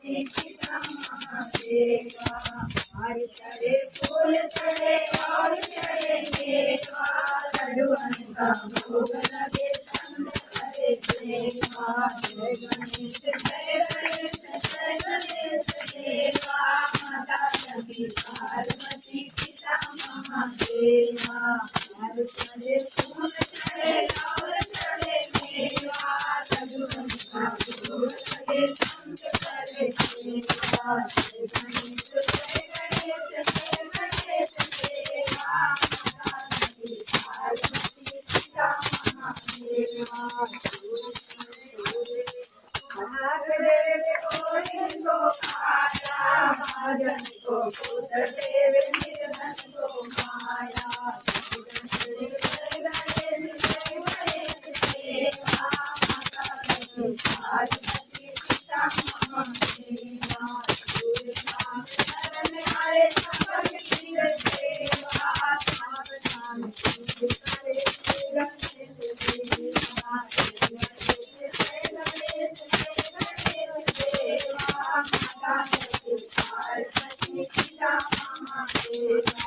सीता महादेवा हर चढ़े फूल चढ़े और चढ़े देवा लड्डुअन का भोग लगे संत करे देवा जय गणेश जय गणेश देवा माता सती पार्वती सीता महादेवा हर चढ़े फूल चढ़े और चढ़े देवा लड्डुअन का भोग लगे संत करे देवा जय गणेश देवा माता सती पार्वती सीता महादेवा महादेव को आया भजन को पुत देव निर्धन को माया पार्वती सीता महादेवा शरण हरे संकट तीर देवा सावधान करे गणेश देवा पार्वती सीता महादेवा।